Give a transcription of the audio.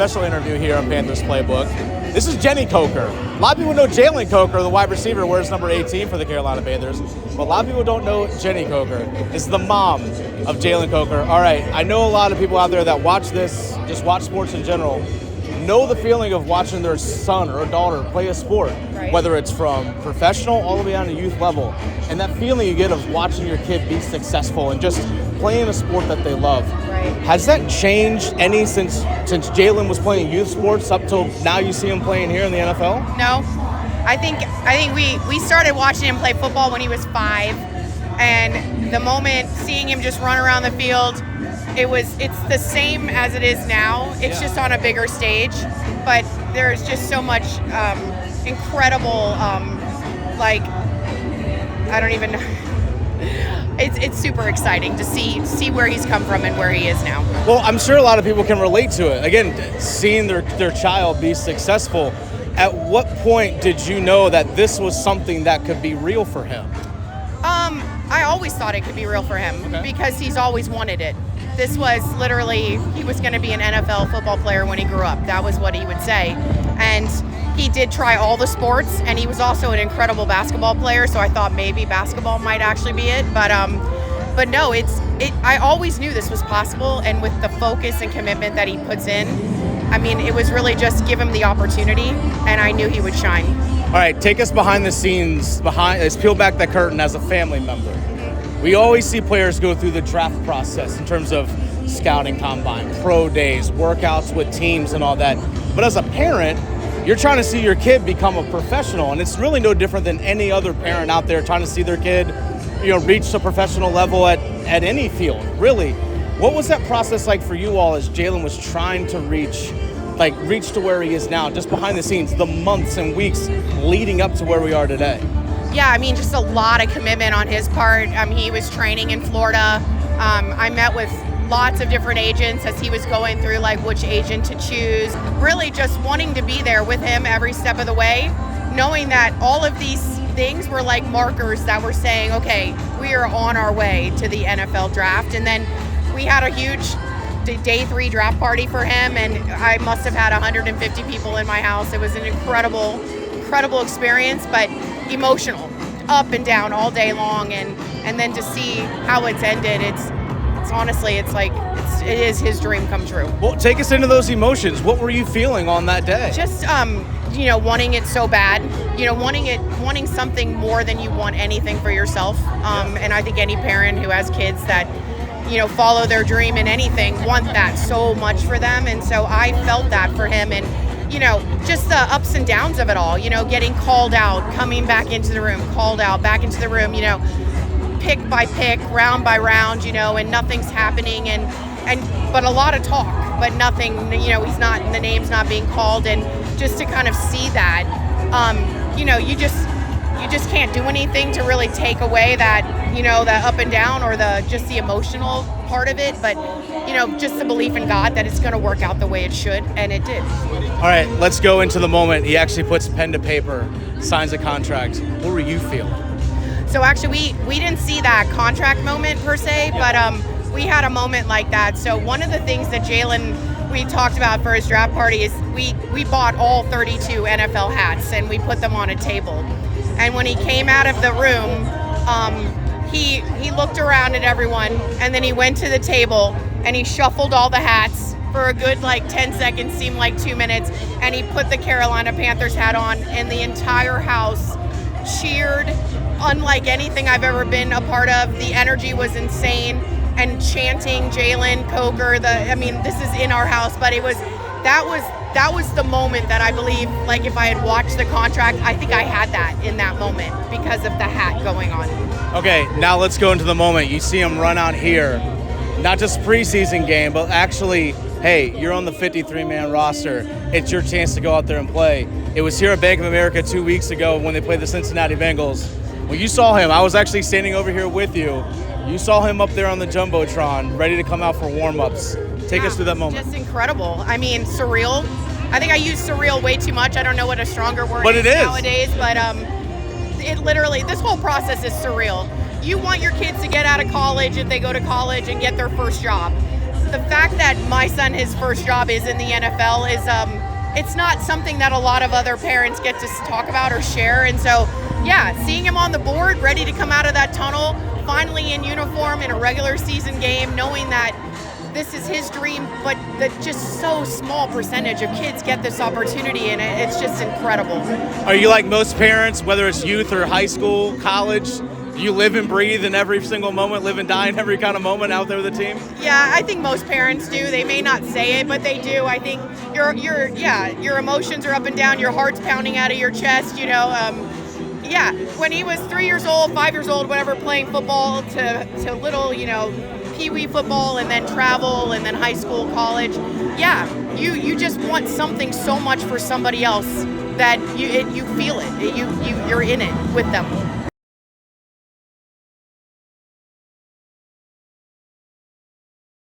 special interview here on Panthers Playbook. This is Jalen Coker. A lot of people know Jalen Coker, the wide receiver, wears number 18 for the Carolina Panthers. But a lot of people don't know Jalen Coker. This is the mom of Jalen Coker. All right, I know a lot of people out there that watch this, just watch sports in general, know the feeling of watching their son or daughter play a sport, right, whether it's from professional all the way down to youth level. And that feeling you get of watching your kid be successful and just playing a sport that they love. Right. Has that changed any since Jalen was playing youth sports up till now you see him playing here in the NFL? No. I think we started watching him play football when he was 5, and the moment seeing him just run around the field, it's the same as it is now. It's just on a bigger stage, but there's just so much incredible I don't even know. It's super exciting to see where he's come from and where he is now. Well, I'm sure a lot of people can relate to it. Again, seeing their child be successful. At what point did you know that this was something that could be real for him? I always thought it could be real for him because he's always wanted it. This was literally, he was going to be an NFL football player when he grew up. That was what he would say. And he did try all the sports, and he was also an incredible basketball player, so I thought maybe basketball might actually be it. But no, I always knew this was possible, and with the focus and commitment that he puts in, I mean, it was really just give him the opportunity, and I knew he would shine. All right, take us behind the scenes. Let's peel back the curtain as a family member. We always see players go through the draft process in terms of scouting combine, pro days, workouts with teams and all that. But as a parent, you're trying to see your kid become a professional, and it's really no different than any other parent out there trying to see their kid, reach a professional level at any field, really. What was that process like for you all as Jalen was trying to reach to where he is now, just behind the scenes, the months and weeks leading up to where we are today? Yeah, I mean, just a lot of commitment on his part. He was training in Florida. I met with lots of different agents as he was going through which agent to choose. Really just wanting to be there with him every step of the way, knowing that all of these things were like markers that were saying, okay, we are on our way to the NFL draft. And then we had a huge day 3 draft party for him, and I must have had 150 people in my house. It was an incredible experience, but emotional, up and down all day long, and then to see how it's ended, it's honestly, it is his dream come true. Well, take us into those emotions. What were you feeling on that day? Just wanting it so bad, wanting something more than you want anything for yourself. And I think any parent who has kids that follow their dream in anything want that so much for them, and so I felt that for him. And just the ups and downs of it all, getting called out, coming back into the room, called out, back into the room, pick by pick, round by round, and nothing's happening, but a lot of talk, but nothing, he's not, the name's not being called, and just to kind of see that, you just can't do anything to really take away that, that up and down or just the emotional part of it, but just the belief in God that it's going to work out the way it should, and it did. All right, let's go into the moment. He actually puts pen to paper, signs a contract. What were you feeling? So actually, we didn't see that contract moment per se, but we had a moment like that. So one of the things that Jalen, we talked about for his draft party is we bought all 32 NFL hats and we put them on a table. And when he came out of the room, he looked around at everyone, and then he went to the table and he shuffled all the hats for a good 10 seconds, seemed like 2 minutes, and he put the Carolina Panthers hat on, and the entire house cheered unlike anything I've ever been a part of. The energy was insane, and chanting Jalen Coker, this is in our house, but that was the moment that I believe, if I had watched the contract, I think I had that in that moment because of the hat going on. Okay, now let's go into the moment. You see him run out here, not just preseason game, but actually, hey, you're on the 53-man roster. It's your chance to go out there and play. It was here at Bank of America 2 weeks ago when they played the Cincinnati Bengals. When you saw him, I was actually standing over here with you. You saw him up there on the Jumbotron, ready to come out for warm-ups. Take us through that moment. Just incredible. Surreal. I think I use surreal way too much. I don't know what a stronger word is nowadays, but it literally, this whole process is surreal. You want your kids to get out of college if they go to college and get their first job. the fact that my son, his first job is in the NFL is it's not something that a lot of other parents get to talk about or share. And so, yeah, seeing him on the board, ready to come out of that tunnel, finally in uniform in a regular season game, knowing that this is his dream, but that just so small percentage of kids get this opportunity, and it's just incredible. Are you like most parents, whether it's youth or high school, college? You live and breathe in every single moment, live and die in every kind of moment out there with the team? Yeah, I think most parents do. They may not say it, but they do. I think your emotions are up and down, your heart's pounding out of your chest, Yeah, when he was 3 years old, 5 years old, whatever, playing football to little, pee-wee football and then travel and then high school, college. Yeah, you just want something so much for somebody else that you feel it. You're in it with them.